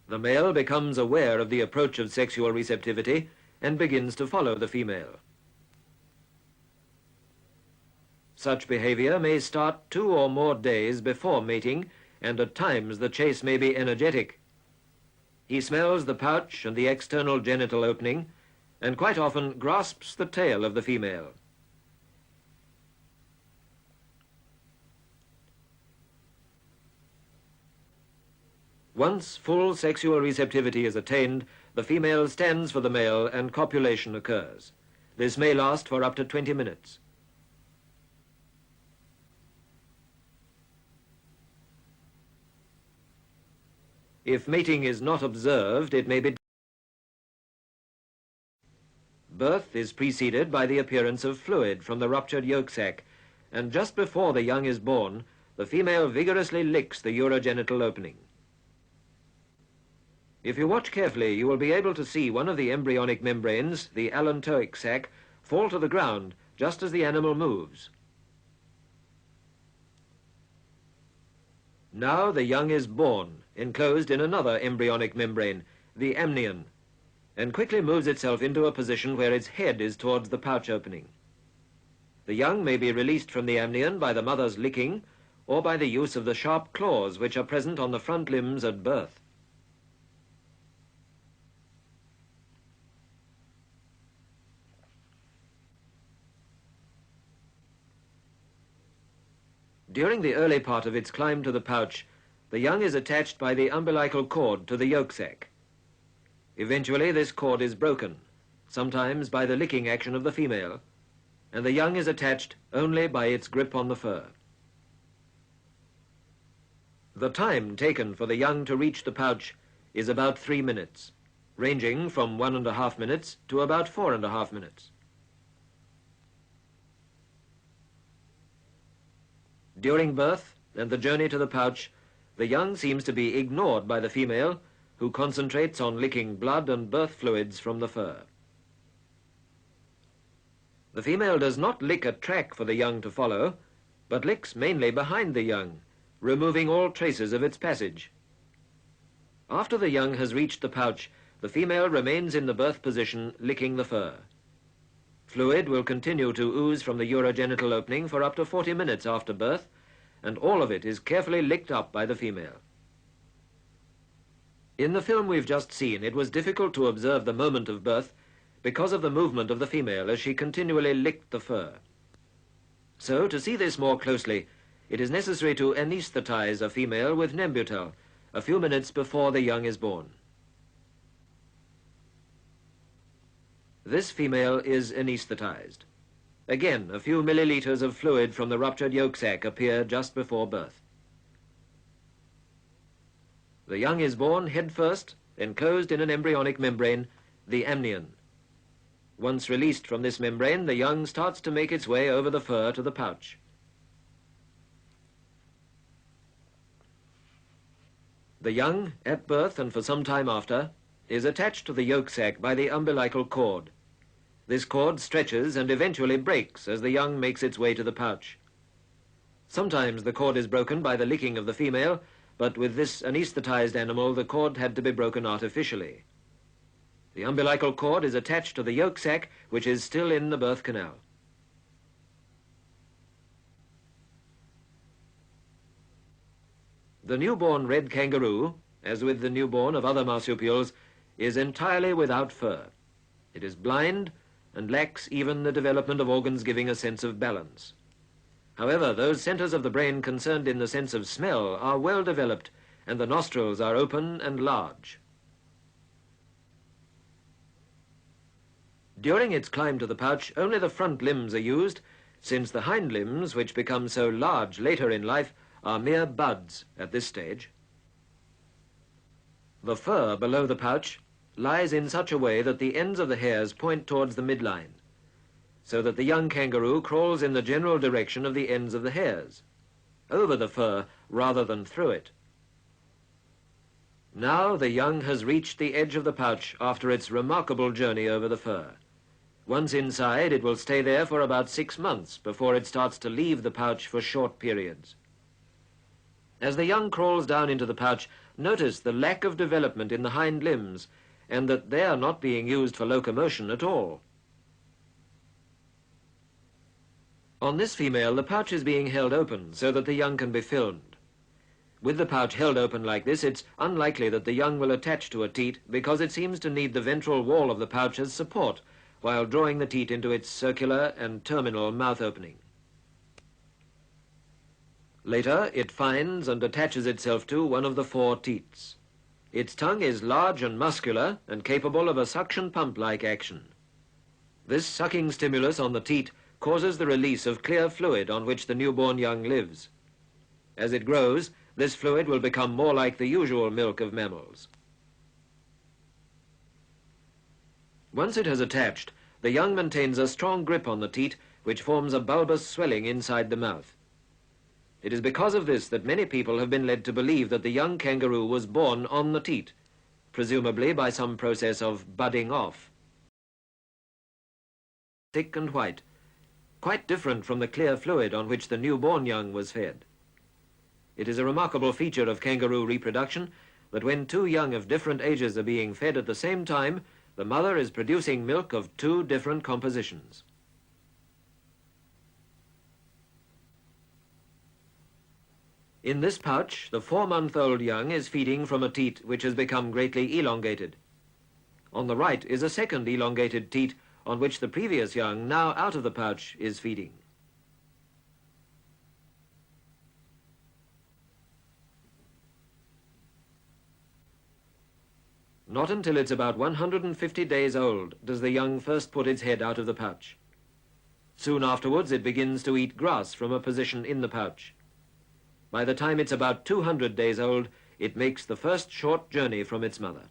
The male becomes aware of the approach of sexual receptivity and begins to follow the female. Such behavior may start 2 or more days before mating, and at times the chase may be energetic. He smells the pouch and the external genital opening, and quite often grasps the tail of the female. Once full sexual receptivity is attained, the female stands for the male and copulation occurs. This may last for up to 20 minutes. If mating is not observed, it may be. Birth is preceded by the appearance of fluid from the ruptured yolk sac, and just before the young is born, the female vigorously licks the urogenital opening. If you watch carefully, you will be able to see one of the embryonic membranes, the allantoic sac, fall to the ground just as the animal moves. Now the young is born, enclosed in another embryonic membrane, the amnion, and quickly moves itself into a position where its head is towards the pouch opening. The young may be released from the amnion by the mother's licking or by the use of the sharp claws which are present on the front limbs at birth. During the early part of its climb to the pouch, the young is attached by the umbilical cord to the yolk sac. Eventually this cord is broken, sometimes by the licking action of the female, and the young is attached only by its grip on the fur. The time taken for the young to reach the pouch is about 3 minutes, ranging from 1.5 minutes to about 4.5 minutes. During birth and the journey to the pouch, the young seems to be ignored by the female, who concentrates on licking blood and birth fluids from the fur. The female does not lick a track for the young to follow, but licks mainly behind the young, removing all traces of its passage. After the young has reached the pouch, the female remains in the birth position, licking the fur. Fluid will continue to ooze from the urogenital opening for up to 40 minutes after birth, and all of it is carefully licked up by the female. In the film we've just seen, it was difficult to observe the moment of birth because of the movement of the female as she continually licked the fur. So, to see this more closely, it is necessary to anesthetize a female with Nembutal a few minutes before the young is born. This female is anesthetized. Again, a few milliliters of fluid from the ruptured yolk sac appear just before birth. The young is born head first, enclosed in an embryonic membrane, the amnion. Once released from this membrane, the young starts to make its way over the fur to the pouch. The young, at birth and for some time after, is attached to the yolk sac by the umbilical cord. This cord stretches and eventually breaks as the young makes its way to the pouch. Sometimes the cord is broken by the licking of the female, but with this anesthetized animal, the cord had to be broken artificially. The umbilical cord is attached to the yolk sac, which is still in the birth canal. The newborn red kangaroo, as with the newborn of other marsupials, is entirely without fur. It is blind and lacks even the development of organs giving a sense of balance. However, those centers of the brain concerned in the sense of smell are well developed, and the nostrils are open and large. During its climb to the pouch, only the front limbs are used, since the hind limbs, which become so large later in life, are mere buds at this stage. The fur below the pouch lies in such a way that the ends of the hairs point towards the midline, so that the young kangaroo crawls in the general direction of the ends of the hairs, over the fur rather than through it. Now the young has reached the edge of the pouch after its remarkable journey over the fur. Once inside, it will stay there for about 6 months before it starts to leave the pouch for short periods. As the young crawls down into the pouch, notice the lack of development in the hind limbs and that they are not being used for locomotion at all. On this female, the pouch is being held open so that the young can be filmed. With the pouch held open like this, it's unlikely that the young will attach to a teat because it seems to need the ventral wall of the pouch as support while drawing the teat into its circular and terminal mouth opening. Later, it finds and attaches itself to one of the 4 teats. Its tongue is large and muscular and capable of a suction pump-like action. This sucking stimulus on the teat causes the release of clear fluid on which the newborn young lives. As it grows, this fluid will become more like the usual milk of mammals. Once it has attached, the young maintains a strong grip on the teat, which forms a bulbous swelling inside the mouth. It is because of this that many people have been led to believe that the young kangaroo was born on the teat, presumably by some process of budding off. Thick and white, quite different from the clear fluid on which the newborn young was fed. It is a remarkable feature of kangaroo reproduction that when 2 young of different ages are being fed at the same time, the mother is producing milk of 2 different compositions. In this pouch, the 4-month-old young is feeding from a teat which has become greatly elongated. On the right is a second elongated teat on which the previous young, now out of the pouch, is feeding. Not until it's about 150 days old does the young first put its head out of the pouch. Soon afterwards, it begins to eat grass from a position in the pouch. By the time it's about 200 days old, it makes the first short journey from its mother.